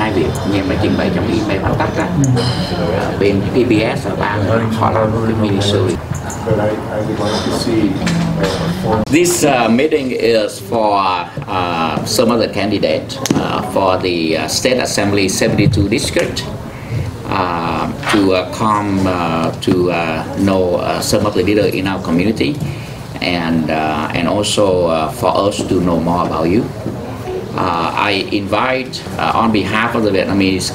hai việc nhưng mà trình bày trong email báo tắt đó. Bên PBS ở bang họ làm một cái mini series. This meeting is for some other candidate for the State Assembly 72 district to come to know some of the leaders in our community, and also for us to know more about you. I invite, on behalf of the Vietnamese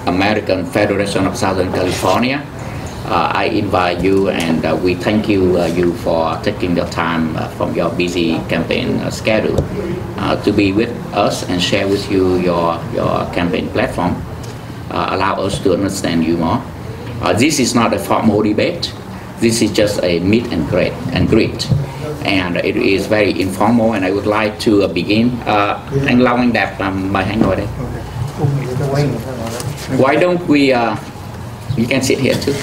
American Federation of Southern California, I invite you, and we thank you for taking the time from your busy campaign schedule to be with us and share with you your campaign platform. Allow us to understand you more. This is not a formal debate. This is just a meet and greet, and it is very informal. And I would like to begin. Anh Long, anh Đạt, mời anh ngồi đây. Why don't we? You can sit here too.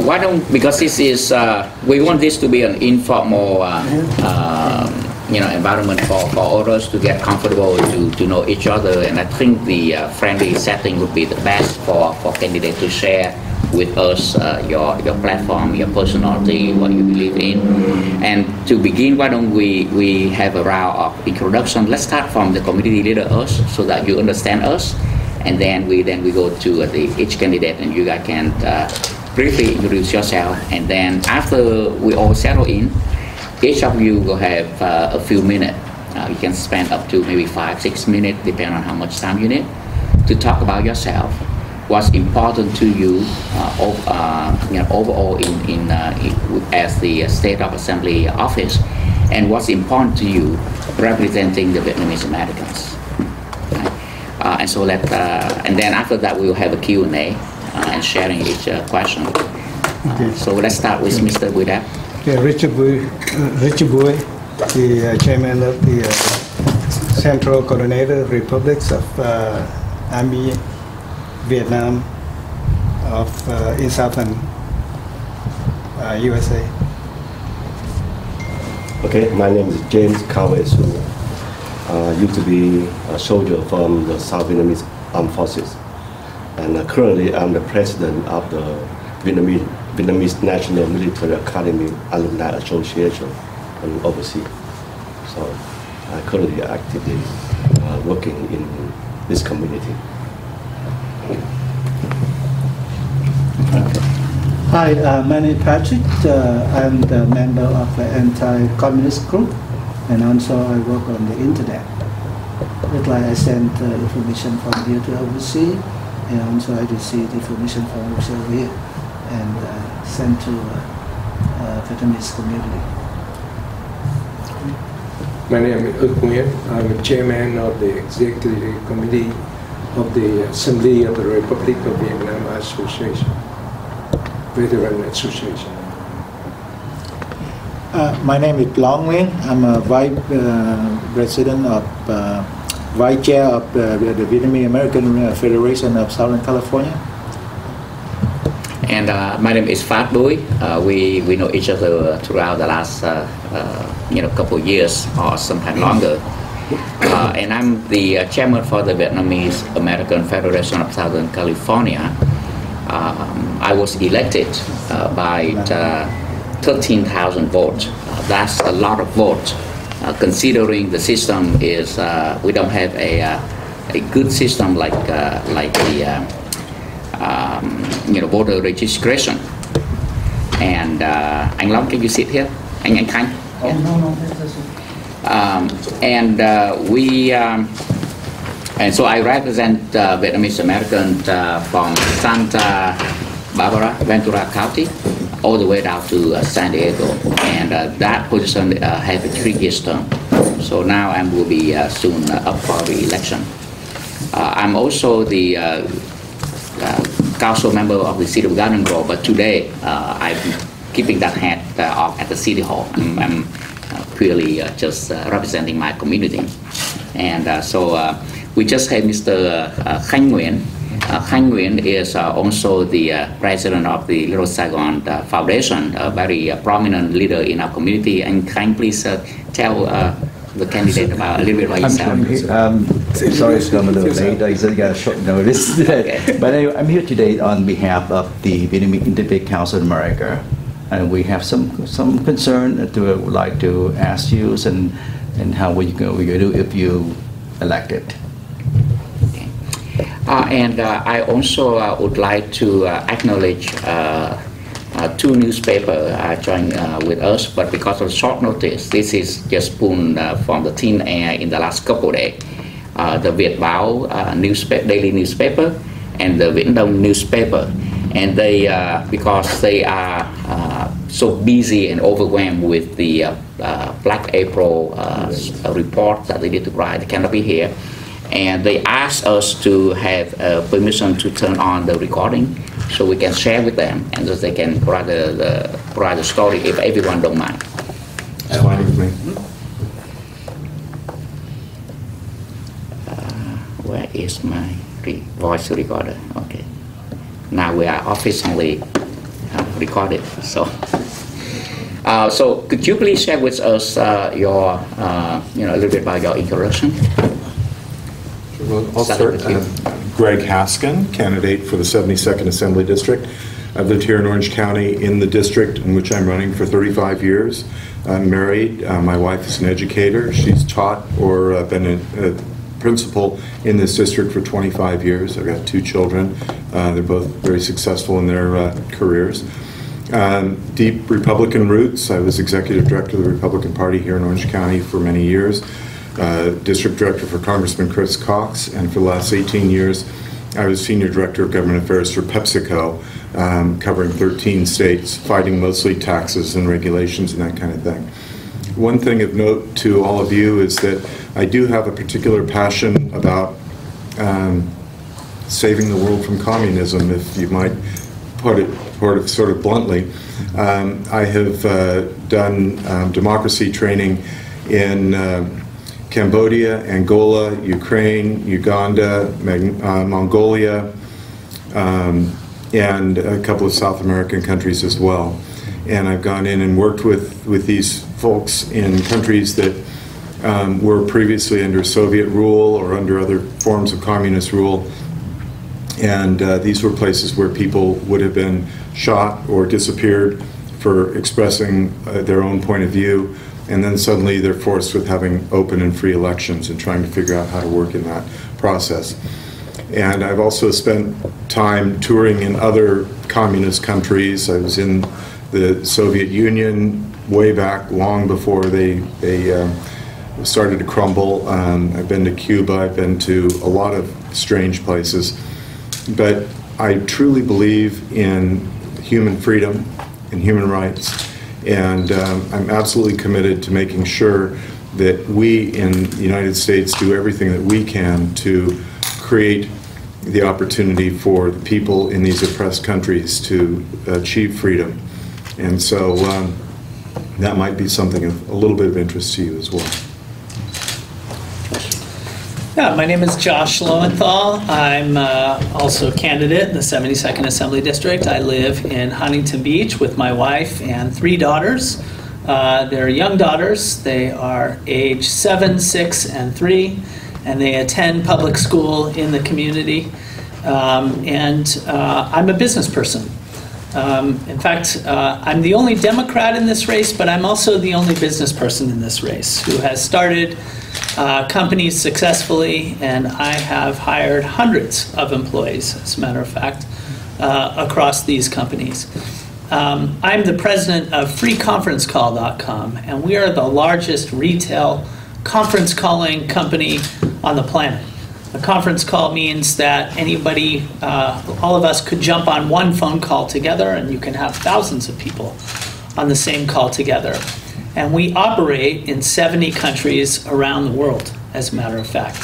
Why don't, because this is, we want this to be an informal environment for all of us to get comfortable, to know each other, and I think the friendly setting would be the best for candidates to share with us your platform, your personality, what you believe in. And to begin, why don't we have a round of introduction? Let's start from the community leader us, so that you understand us. And then we go to each candidate, and you guys can briefly introduce yourself. And then after we all settle in, each of you will have a few minutes. You can spend up to maybe 5-6 minutes, depending on how much time you need, to talk about yourself, what's important to you, overall in as the State of Assembly office, and what's important to you representing the Vietnamese Americans. And so and then after that we will have a Q&A and sharing each question. So let's start with Mr. Buổi. Yeah, Richard Buồi, the chairman of the Central Coordinator Republics of Army Vietnam in Southern USA. Okay, my name is James Cowes, who used to be a soldier from the South Vietnamese Armed Forces, and currently I'm the president of the Vietnamese National Military Academy Alumni Association overseas. So I currently actively working in this community. Hi, my name is Patrick. I'm the member of the anti-communist group, and also I work on the internet. Like I send information from here to overseas, and also I receive information from overseas over here and send to Vietnamese community. My name is Nguyen. I'm the chairman of the executive committee of the Assembly of the Republic of Vietnam Association, Veteran Association. My name is Long Pham. I'm a vice president of vice chair of the Vietnamese American Federation of Southern California. And my name is Phát Buổi. We know each other throughout the last couple of years or sometime longer. And I'm the chairman for the Vietnamese American Federation of Southern California. I was elected by 13,000 votes. That's a lot of votes, considering the system is we don't have a good system like the voter registration. And anh Long, can you sit here? Anh Khanh? Oh, yeah. No. And so I represent Vietnamese American from Santa Barbara, Ventura County, all the way down to San Diego, and that position has a 3-year term. So now I will be soon up for re-election. I'm also the council member of the City of Garden Grove, but today I'm keeping that hat off at the City Hall. I'm purely just representing my community. And so we just had Mr. Khanh Nguyen. Khanh Nguyen is also the president of the Little Saigon Foundation, a very prominent leader in our community. And Khanh, please tell the candidate about a little bit about yourself. Sorry to come a little late. I just got a short notice. Okay. But anyway, I'm here today on behalf of the Vietnamese Interfaith Council of America, and we have some concern that we would like to ask you, and how we do if you elected. Okay. And I also would like to acknowledge two newspapers joined with us, but because of short notice, this is just pulled from the thin air in the last couple of days. The Việt Báo daily newspaper and the Viễn Đông newspaper, and they because they are so busy and overwhelmed with the Black April report that they need to write, they cannot be here, and they asked us to have permission to turn on the recording so we can share with them, and so they can provide the story if everyone don't mind. That's fine with me. Where is my voice recorder? Okay. Now we are officially recorded. So, so could you please share with us your, a little bit about your introduction? Well, I'll start. Greg Haskin, candidate for the 72nd Assembly District. I've lived here in Orange County in the district in which I'm running for 35 years. I'm married. My wife is an educator. She's taught or been a principal in this district for 25 years. I've got two children. They're both very successful in their careers. Deep Republican roots. I was executive director of the Republican Party here in Orange County for many years. District director for Congressman Chris Cox, and for the last 18 years I was senior director of government affairs for PepsiCo, covering 13 states, fighting mostly taxes and regulations and that kind of thing. One thing of note to all of you is that I do have a particular passion about saving the world from communism, if you might put it sort of bluntly. I have done democracy training in Cambodia, Angola, Ukraine, Uganda, Mongolia, and a couple of South American countries as well. And I've gone in and worked with these folks in countries that were previously under Soviet rule or under other forms of communist rule. And these were places where people would have been shot or disappeared for expressing their own point of view. And then suddenly they're forced with having open and free elections and trying to figure out how to work in that process. And I've also spent time touring in other communist countries. I was in the Soviet Union way back, long before they started to crumble. I've been to Cuba, I've been to a lot of strange places. But I truly believe in human freedom and human rights. And I'm absolutely committed to making sure that we in the United States do everything that we can to create the opportunity for the people in these oppressed countries to achieve freedom. And so that might be something of a little bit of interest to you as well. Yeah, my name is Josh Lowenthal. I'm also a candidate in the 72nd Assembly District. I live in Huntington Beach with my wife and 3 daughters. They're young daughters. They are age 7, 6, and 3, and they attend public school in the community. I'm a business person. In fact, I'm the only Democrat in this race, but I'm also the only business person in this race who has started companies successfully, and I have hired hundreds of employees, as a matter of fact, across these companies. I'm the president of FreeConferenceCall.com, and we are the largest retail conference calling company on the planet. A conference call means that anybody, all of us could jump on one phone call together, and you can have thousands of people on the same call together. And we operate in 70 countries around the world, as a matter of fact.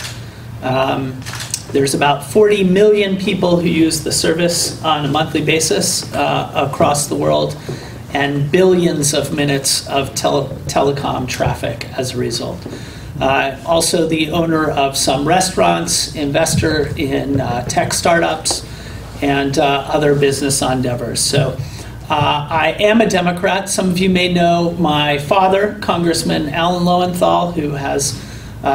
There's about 40 million people who use the service on a monthly basis across the world, and billions of minutes of telecom traffic as a result. Also the owner of some restaurants, investor in tech startups, and other business endeavors. So I am a Democrat. Some of you may know my father, Congressman Alan Lowenthal, who has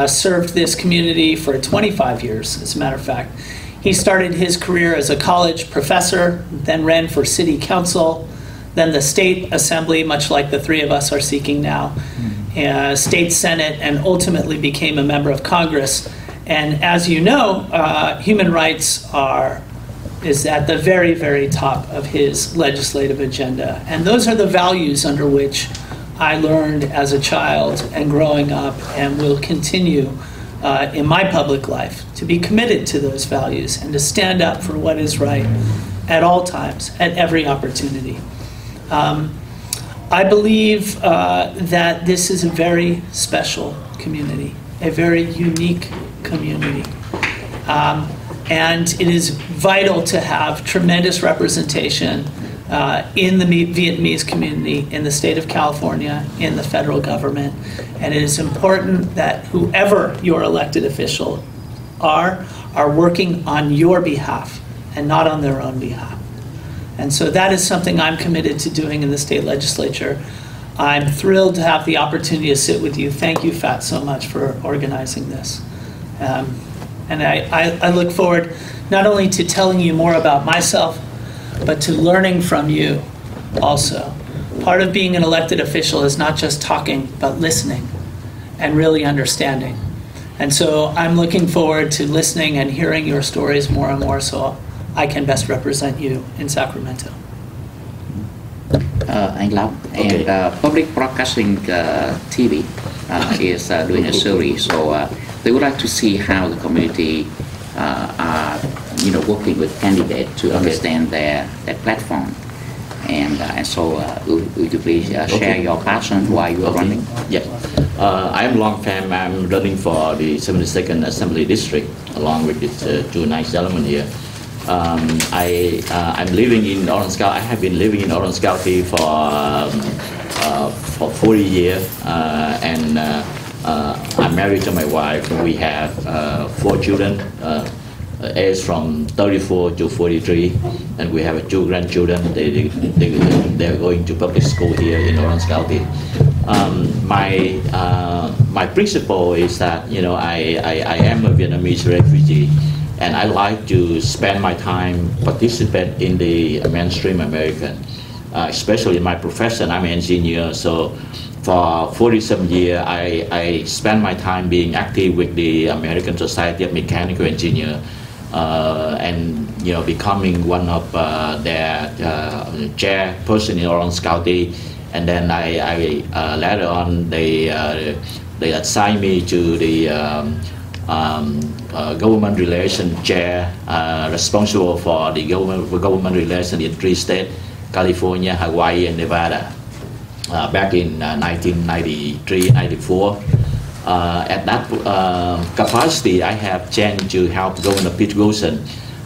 served this community for 25 years, as a matter of fact. He started his career as a college professor, then ran for city council, then the state assembly, much like the three of us are seeking now, state senate, and ultimately became a member of Congress. And as you know, human rights is at the very, very top of his legislative agenda. And those are the values under which I learned as a child and growing up, and will continue in my public life to be committed to those values and to stand up for what is right at all times, at every opportunity. I believe that this is a very special community, a very unique community. And it is vital to have tremendous representation in the Vietnamese community, in the state of California, in the federal government. And it is important that whoever your elected officials are working on your behalf and not on their own behalf. And so that is something I'm committed to doing in the state legislature. I'm thrilled to have the opportunity to sit with you. Thank you, Fat, so much for organizing this. And I look forward not only to telling you more about myself, but to learning from you also. Part of being an elected official is not just talking, but listening and really understanding. And so I'm looking forward to listening and hearing your stories more and more so I can best represent you in Sacramento. Anh Long, and Public Broadcasting TV is doing a series, so they would like to see how the community are, working with candidates to understand their platform, and so would you please share your passion why you are running? Yes, I'm Long Pham. I'm running for the 72nd Assembly District along with this two nice gentlemen here. I'm living in Orange County. I have been living in Orange County for 40 years, and I'm married to my wife. We have 4 children, aged from 34 to 43, and we have 2 grandchildren. They're going to public school here in Orange County. My principle is that I am a Vietnamese refugee, and I like to spend my time participate in the mainstream American, especially in my profession. I'm an engineer, so for 47 years I spent my time being active with the American Society of Mechanical Engineers, and becoming one of their chairperson in Orange County. And then I later on they assigned me to the government relations chair, responsible for the government relations in 3 states, California, Hawaii, and Nevada, back in 1993-94. At that capacity, I have chance to help Governor Pete Wilson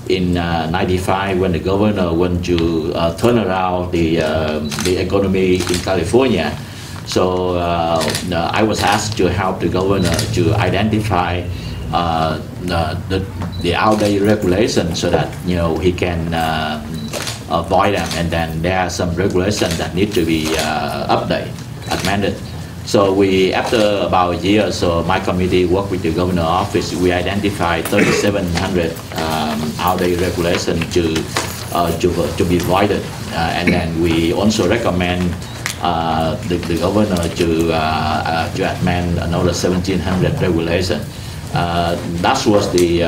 in 95 when the governor wanted to turn around the economy in California. So I was asked to help the governor to identify the outdated regulations so that he can avoid them, and then there are some regulations that need to be updated, amended. So after about a year or so, my committee worked with the governor's office. We identified 3,700 outdated regulations to be voided, and then we also recommend the governor to amend another 1,700 regulations. That was the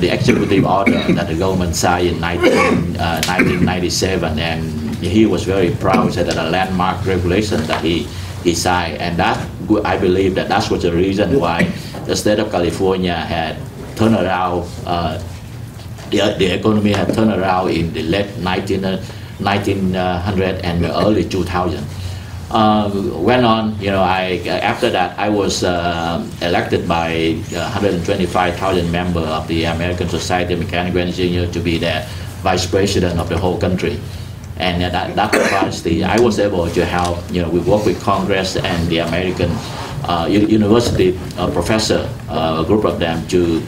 executive order that the government signed in 1997, and he was very proud that a landmark regulation that he signed, and that I believe that was the reason why the state of California had turned around. The economy had turned around in the late 1900 and the early 2000. Went on, after that I was elected by 125,000 members of the American Society of Mechanical Engineers to be the vice president of the whole country. And at that capacity, I was able to help, we work with Congress and the American university professor, a group of them to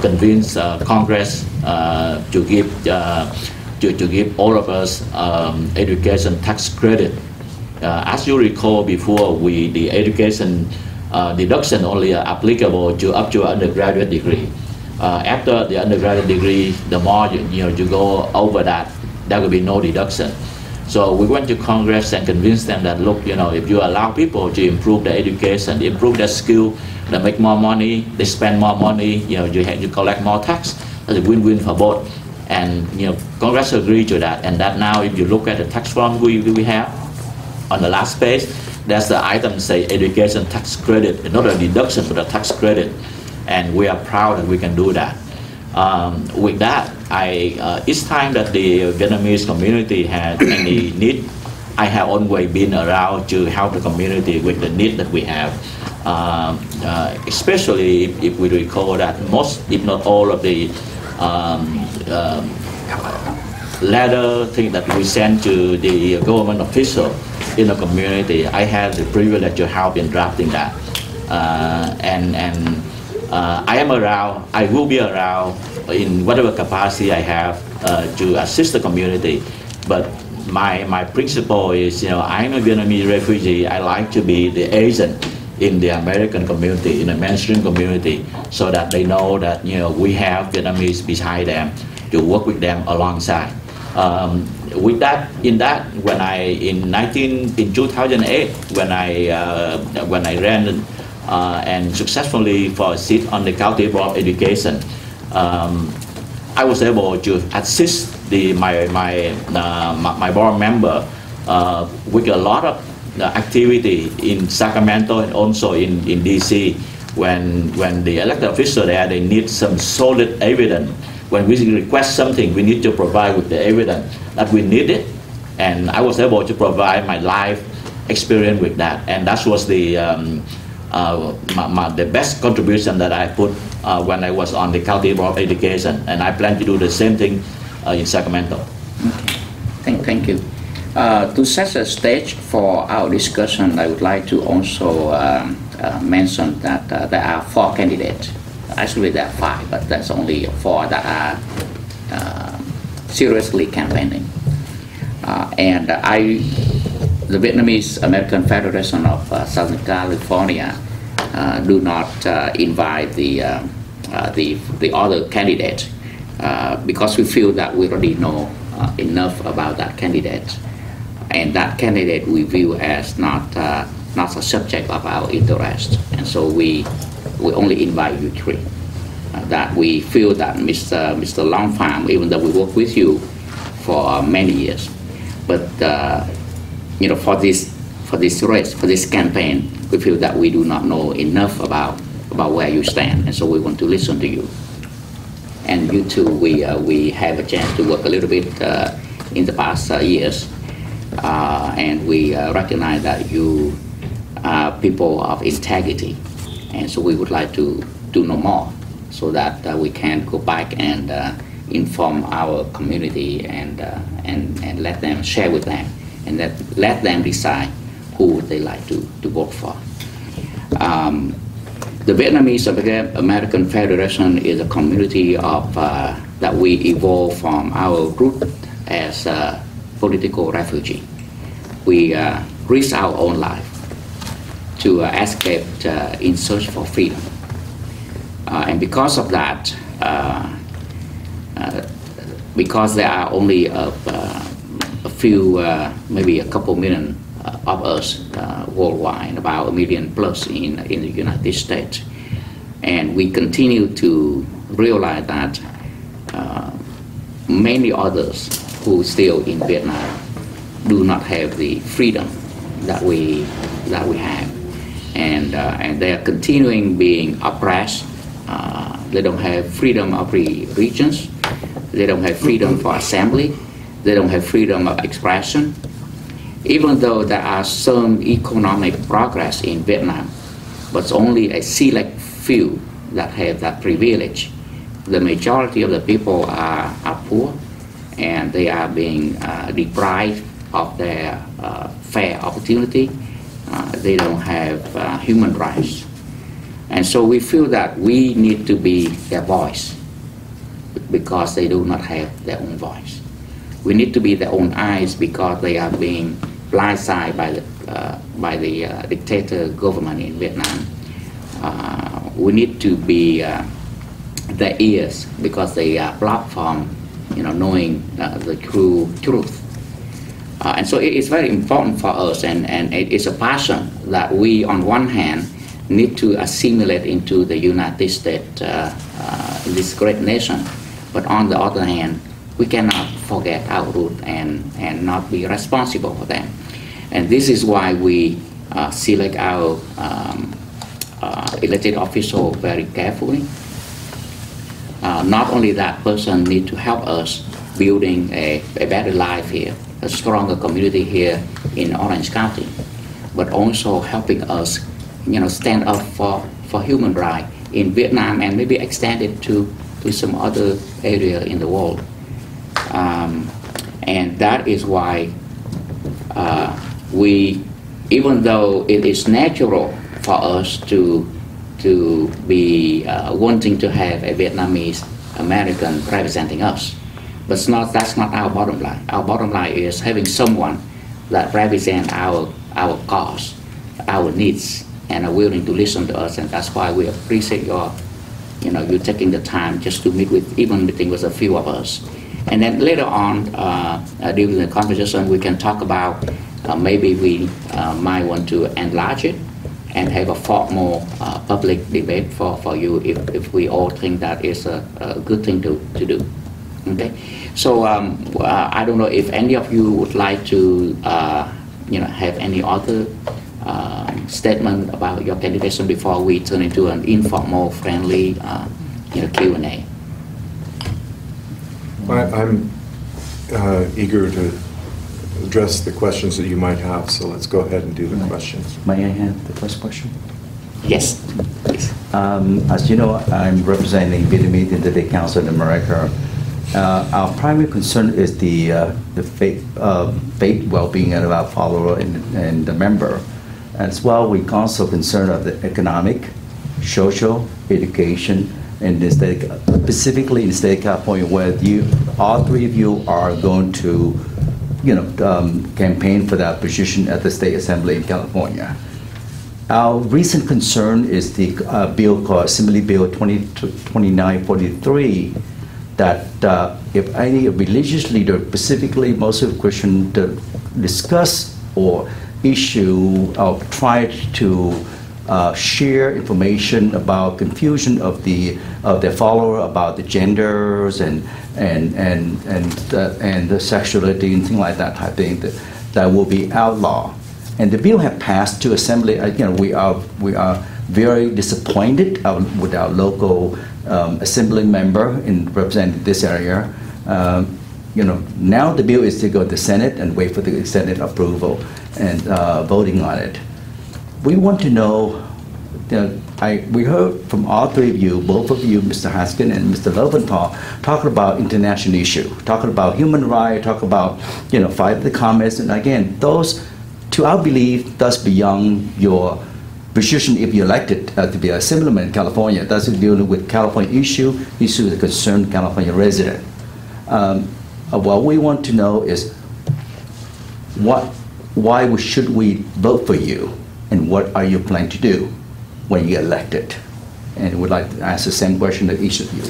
convince Congress to give to give all of us education tax credit. As you recall before, the education deduction only are applicable to up to undergraduate degree. After the undergraduate degree, the more you go over that, there will be no deduction. So we went to Congress and convinced them that, look, if you allow people to improve their education, improve their skill, they make more money, they spend more money, you collect more tax. That's a win-win for both. And Congress agreed to that. And that now, if you look at the tax form we have on the last page, there's the item say education tax credit, not a deduction but a tax credit. And we are proud that we can do that. With that, each time that the Vietnamese community had any need, I have always been around to help the community with the need that we have. Especially if we recall that most, if not all, of the letter thing that we send to the government official in the community, I had the privilege to help in drafting that. I am around, I will be around in whatever capacity I have to assist the community. But my principle is, I'm a Vietnamese refugee. I like to be the agent in the American community, in the mainstream community, so that they know that we have Vietnamese beside them to work with them alongside. With that, when in 2008, when I ran and successfully for a seat on the County Board of Education, I was able to assist my board member with a lot of activity in Sacramento and also in DC. When the elected official there, they need some solid evidence. When we request something, we need to provide with the evidence that we need it. And I was able to provide my life experience with that. And that was the best contribution that I put when I was on the County Board of Education. And I plan to do the same thing in Sacramento. Okay. Thank you. To set the stage for our discussion, I would like to also mention that there are 4 candidates. Actually, there are 5, but there's only 4 that are seriously campaigning. The Vietnamese American Federation of Southern California do not invite the other candidate because we feel that we already know enough about that candidate, and that candidate we view as not a subject of our interest, and so we only invite you 3. That we feel that Mr. Long Pham, even though we work with you for many years, but for this race, for this campaign, we feel that we do not know enough about where you stand, and so we want to listen to you. And you too, we have a chance to work a little bit in the past years, and we recognize that you are people of integrity, and so we would like to know more, so that we can go back and inform our community and let them share with them, and let them decide who they like to vote for. The Vietnamese American Federation is a community of that we evolved from our root as a political refugee. We risk our own life to escape in search for freedom. And because of that, because there are only a few, maybe a couple million of us worldwide, about 1 million plus in the United States, and we continue to realize that many others who still in Vietnam do not have the freedom that we have, and they are continuing being oppressed. They don't have freedom of religions. They don't have freedom for assembly. They don't have freedom of expression. Even though there are some economic progress in Vietnam, but only a select few that have that privilege. The majority of the people are poor, and they are being deprived of their fair opportunity. They don't have human rights. And so we feel that we need to be their voice, because they do not have their own voice. We need to be their own eyes because they are being blindsided by the dictator government in Vietnam. We need to be their ears because they are blocked from, knowing the true truth. And so it is very important for us, and it is a passion that we, on one hand, need to assimilate into the United States, this great nation. But on the other hand, we cannot forget our roots and not be responsible for them. And this is why we select our elected official very carefully. Not only that person need to help us building a better life here, a stronger community here in Orange County, but also helping us, stand up for human rights in Vietnam and maybe extend it to some other area in the world. And that is why we, even though it is natural for us to be wanting to have a Vietnamese American representing us, but that's not our bottom line. Our bottom line is having someone that represents our cause, our needs, and are willing to listen to us. And that's why we appreciate you taking the time just to meeting with a few of us. And then later on, during the conversation, we can talk about maybe we might want to enlarge it and have a formal public debate for you if we all think that is a good thing to do. Okay, so I don't know if any of you would like to have any other statement about your candidacy before we turn into an informal, friendly Q&A. I'm eager to address the questions that you might have, so let's go ahead and do the questions. May I have the first question? Yes, please. As you know, I'm representing Vietnamese Interfaith Council in America. Our primary concern is the faith well-being of our follower and the member. As well, we're also concerned of the economic, social, education, and the state, specifically in the state of California, where all three of you are going to, campaign for that position at the State Assembly in California. Our recent concern is the bill called Assembly Bill 2943, that if any religious leader, specifically Muslim Christian, discuss or issue or try to share information about confusion of their follower about the genders and the sexuality and things like that, I think that will be outlawed. And the bill has passed to Assembly. We are very disappointed with our local Assembly member in representing this area. Now the bill is to go to the Senate and wait for the Senate approval and voting on it. We want to know, we heard from all three of you, both of you, Mr. Haskin and Mr. Lowenthal, talking about international issue, talking about human rights, talking about, fight the communists, and again, those, to our belief, that's beyond your position if you're elected to be a assemblyman in California. That's dealing with California issues that concern California resident. What we want to know is why should we vote for you, and what are you planning to do when you get elected? And we'd like to ask the same question to each of you.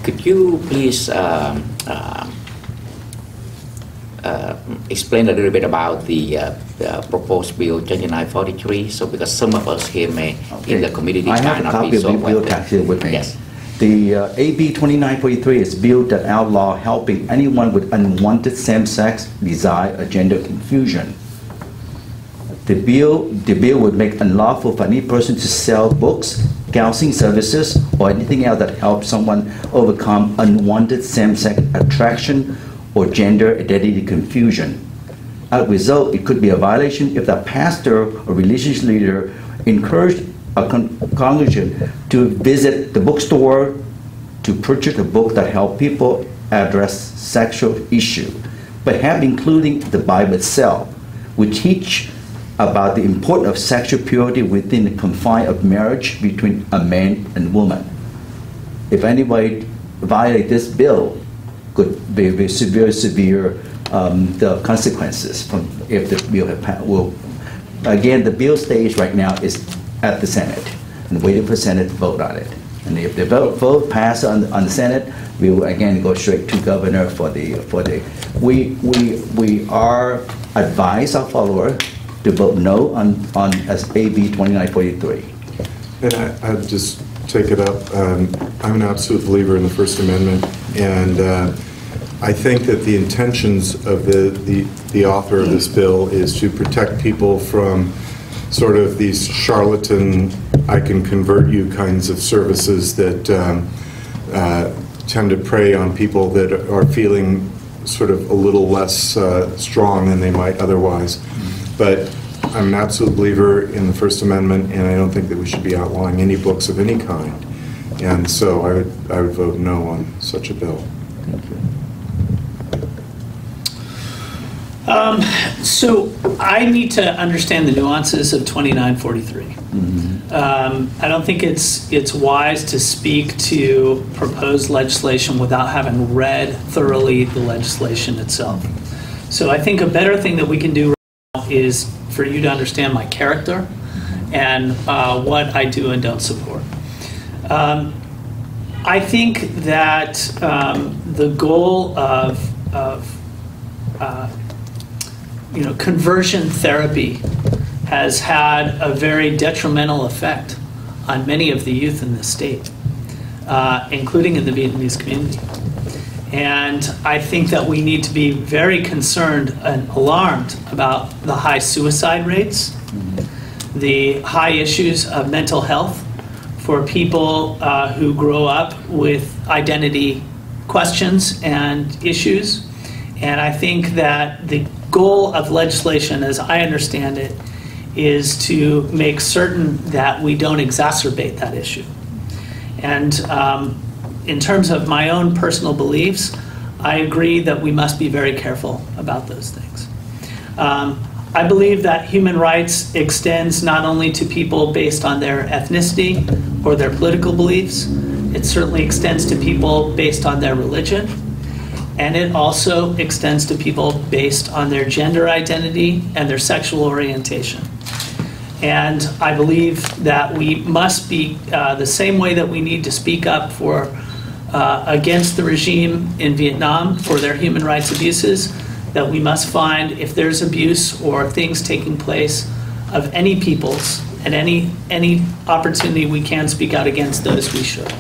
Could you please explain a little bit about the proposed bill 2943? So because some of us here may in the community I have a copy of the bill here with me. Yes. The AB 2943 is a bill that outlaw helping anyone with unwanted same-sex desire or gender confusion. The bill would make unlawful for any person to sell books, counseling services, or anything else that helps someone overcome unwanted same-sex attraction or gender identity confusion. As a result, it could be a violation if the pastor or religious leader encouraged a congregation to visit the bookstore to purchase a book that help people address sexual issue, perhaps including the Bible itself, which teach about the importance of sexual purity within the confines of marriage between a man and woman. If anybody violates this bill, could be very severe the consequences from if the bill will. Again, the bill stage right now is at the Senate and waiting for Senate to vote on it. And if the vote pass on the Senate, we will again go straight to governor for the. We are advise our follower to vote no on as AB 2943. And I'd just take it up. I'm an absolute believer in the First Amendment, and I think that the intentions of the author of this bill is to protect people from sort of these charlatan, I can convert you kinds of services that tend to prey on people that are feeling sort of a little less strong than they might otherwise. But I'm an absolute believer in the First Amendment, and I don't think that we should be outlawing any books of any kind. And so I would vote no on such a bill. Thank you. So I need to understand the nuances of 2943. I don't think it's wise to speak to proposed legislation without having read thoroughly the legislation itself. So I think a better thing that we can do right now is for you to understand my character and what I do and don't support. I think that the goal of conversion therapy has had a very detrimental effect on many of the youth in this state, including in the Vietnamese community. And I think that we need to be very concerned and alarmed about the high suicide rates, the high issues of mental health for people who grow up with identity questions and issues. And I think that the goal of legislation, as I understand it, is to make certain that we don't exacerbate that issue. And in terms of my own personal beliefs, I agree that we must be very careful about those things. I believe that human rights extends not only to people based on their ethnicity or their political beliefs, it certainly extends to people based on their religion, and it also extends to people based on their gender identity and their sexual orientation. And I believe that we must be the same way that we need to speak up for against the regime in Vietnam for their human rights abuses, that we must find if there's abuse or things taking place of any peoples and any opportunity we can speak out against those, we should.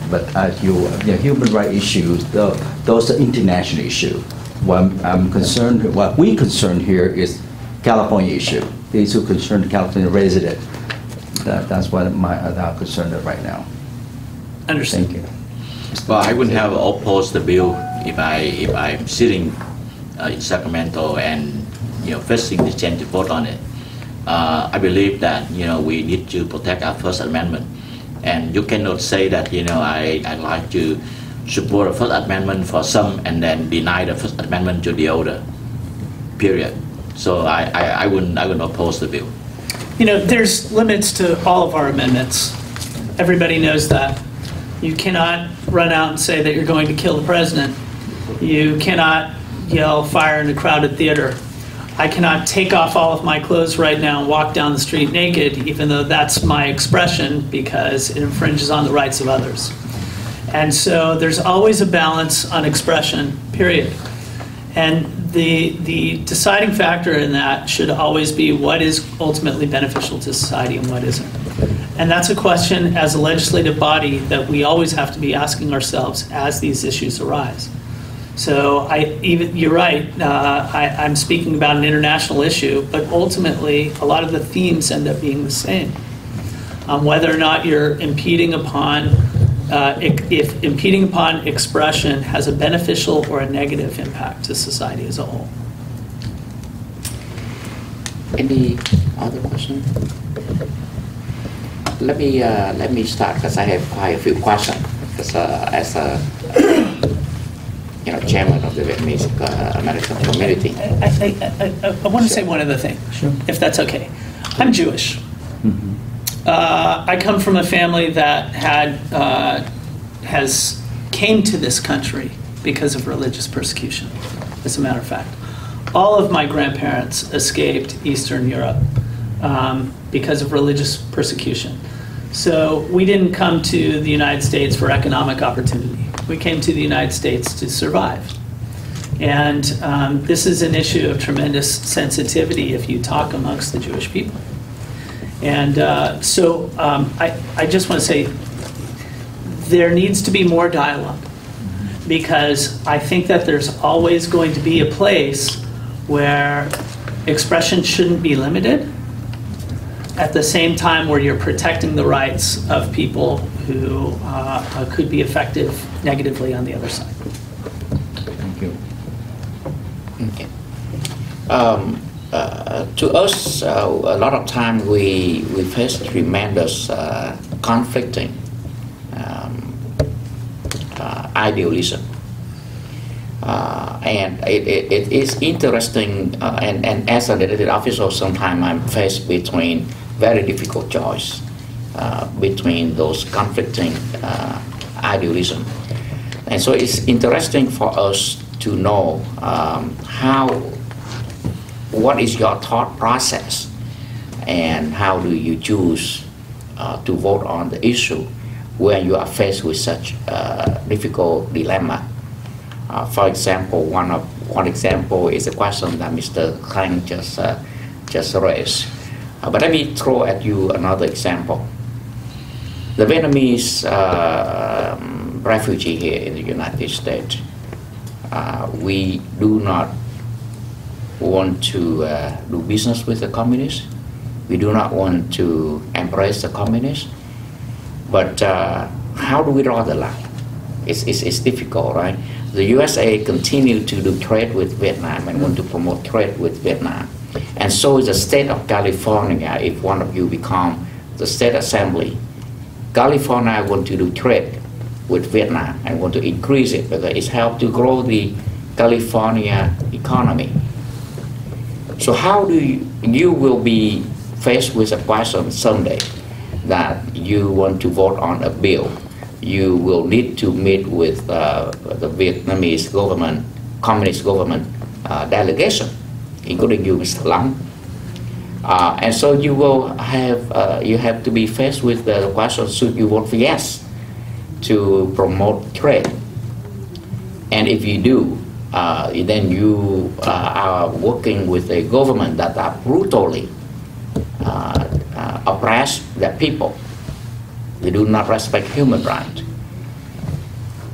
But human rights issues, those are international issues. What I'm concerned, what we concerned here is California issue. These who concern California resident. That's what I'm concerned right now. Understand. Thank you. Well, I wouldn't have opposed the bill if I'm sitting in Sacramento and facing the chance to vote on it. I believe that we need to protect our First Amendment, and you cannot say that I like to support the First Amendment for some and then deny the First Amendment to the other. Period. So I wouldn't oppose the bill. There's limits to all of our amendments. Everybody knows that. You cannot run out and say that you're going to kill the president. You cannot yell fire in a crowded theater. I cannot take off all of my clothes right now and walk down the street naked, even though that's my expression, because it infringes on the rights of others. And so there's always a balance on expression, period. And the deciding factor in that should always be what is ultimately beneficial to society and what isn't. And that's a question as a legislative body that we always have to be asking ourselves as these issues arise. So you're right, I'm speaking about an international issue, but ultimately a lot of the themes end up being the same. Whether or not you're impeding upon, if impeding upon expression has a beneficial or a negative impact to society as a whole. Any other question? Let me start because I have quite a few questions. Because as a chairman of the Vietnamese American community, I want to say one other thing, sure, if that's okay. I'm Jewish. I come from a family that came to this country because of religious persecution, as a matter of fact. All of my grandparents escaped Eastern Europe because of religious persecution. So we didn't come to the United States for economic opportunity. We came to the United States to survive. And this is an issue of tremendous sensitivity if you talk amongst the Jewish people. And I just want to say there needs to be more dialogue, because I think that there's always going to be a place where expression shouldn't be limited, at the same time where you're protecting the rights of people who could be affected negatively on the other side. Thank you. Okay. To us, a lot of time we face tremendous conflicting idealism. And it is interesting, and as an elected official, sometimes I'm faced between very difficult choice between those conflicting idealism. And so it's interesting for us to know what is your thought process, and how do you choose to vote on the issue when you are faced with such a difficult dilemma. For example, one example is a question that Mr. Tranh just raised. But let me throw at you another example. The Vietnamese refugee here in the United States, we do not want to do business with the communists. We do not want to embrace the communists. But how do we draw the line? It's difficult, right? The USA continue to do trade with Vietnam and want to promote trade with Vietnam. And so is the state of California. If one of you become the state assembly, California want to do trade with Vietnam and want to increase it because it's helped to grow the California economy. So how do you will be faced with a question someday that you want to vote on a bill. You will need to meet with the Vietnamese government, communist government delegation, including you, Mr. Long. And so you will have to be faced with the question: should you vote for yes to promote trade? And if you do, then you are working with a government that are brutally oppress their people. They do not respect human rights.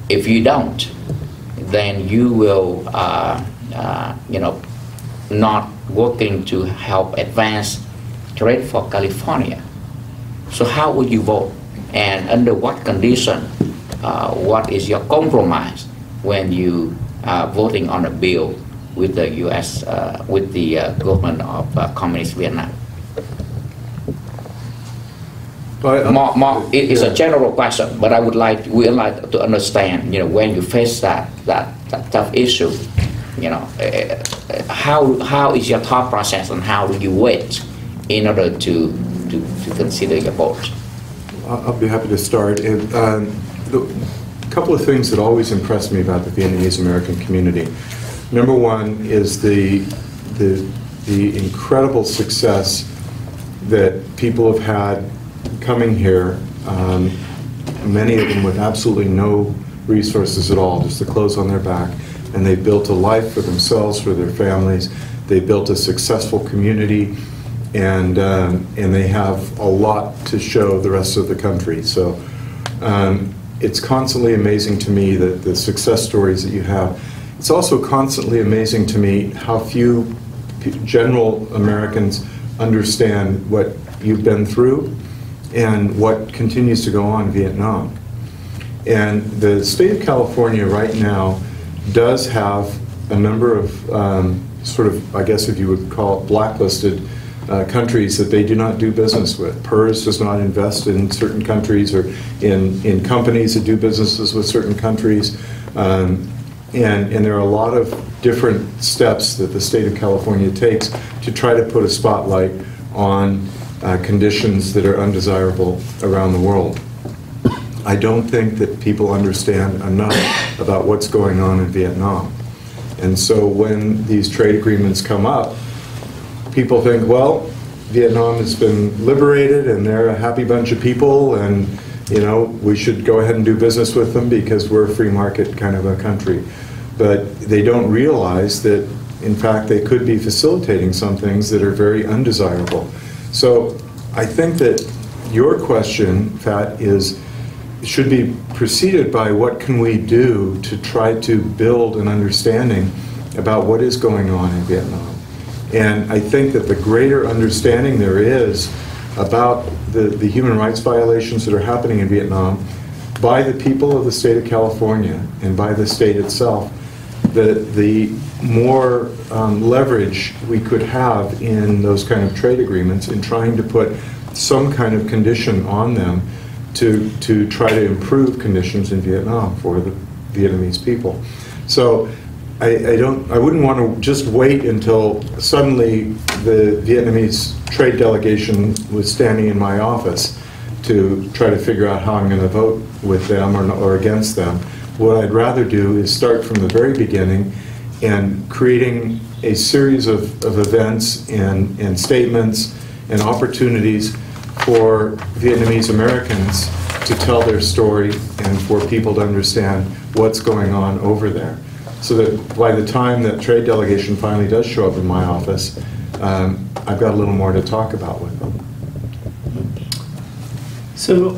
If you don't, then you will, not working to help advance trade for California. So how would you vote? And under what condition? What is your compromise when you are voting on a bill with the U.S. With the government of Communist Vietnam? It is a general question, but we would like to understand, when you face that tough issue, how is your thought process, and how do you wait in order to consider your vote? I'll be happy to start. A couple of things that always impressed me about the Vietnamese American community. Number one is the incredible success that people have had coming here, many of them with absolutely no resources at all, just the clothes on their back, and they built a life for themselves, for their families. They built a successful community, and they have a lot to show the rest of the country. So it's constantly amazing to me that the success stories that you have. It's also constantly amazing to me how few general Americans understand what you've been through and what continues to go on in Vietnam. And the state of California right now does have a number of sort of, I guess if you would call it, blacklisted countries that they do not do business with. PERS does not invest in certain countries or in companies that do businesses with certain countries. And there are a lot of different steps that the state of California takes to try to put a spotlight on conditions that are undesirable around the world. I don't think that people understand enough about what's going on in Vietnam. And so when these trade agreements come up, people think, well, Vietnam has been liberated and they're a happy bunch of people, and you know, we should go ahead and do business with them because we're a free market kind of a country. But they don't realize that, in fact, they could be facilitating some things that are very undesirable. So I think that your question, Fat, should be preceded by what can we do to try to build an understanding about what is going on in Vietnam. And I think that the greater understanding there is about the human rights violations that are happening in Vietnam by the people of the state of California and by the state itself, the more leverage we could have in those kind of trade agreements in trying to put some kind of condition on them to try to improve conditions in Vietnam for the Vietnamese people. So I wouldn't want to just wait until suddenly the Vietnamese trade delegation was standing in my office to try to figure out how I'm going to vote with them or against them. What I'd rather do is start from the very beginning and creating a series of events and statements and opportunities for Vietnamese Americans to tell their story and for people to understand what's going on over there. So that by the time that trade delegation finally does show up in my office, I've got a little more to talk about with them. So,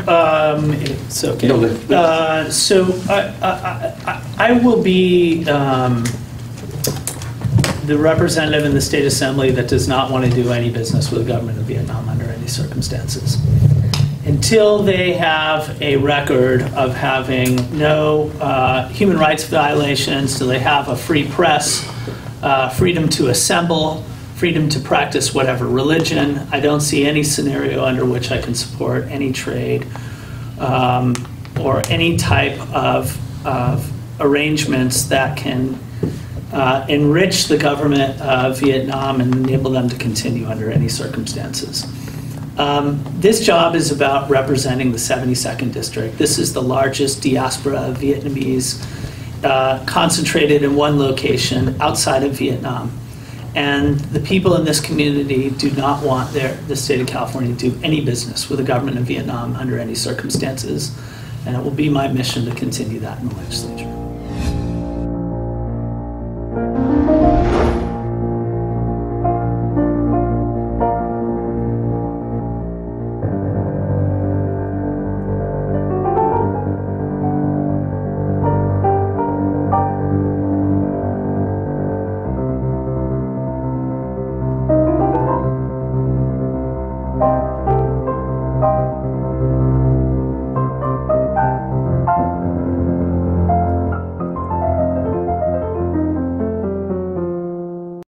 it's okay. So I will be the representative in the State Assembly that does not want to do any business with the government of Vietnam under any circumstances. Until they have a record of having no human rights violations, till they have a free press, freedom to assemble, freedom to practice whatever religion, I don't see any scenario under which I can support any trade or any type of arrangements that can enrich the government of Vietnam and enable them to continue under any circumstances. This job is about representing the 72nd District. This is the largest diaspora of Vietnamese concentrated in one location outside of Vietnam. And the people in this community do not want the state of California to do any business with the government of Vietnam under any circumstances. And it will be my mission to continue that in the legislature.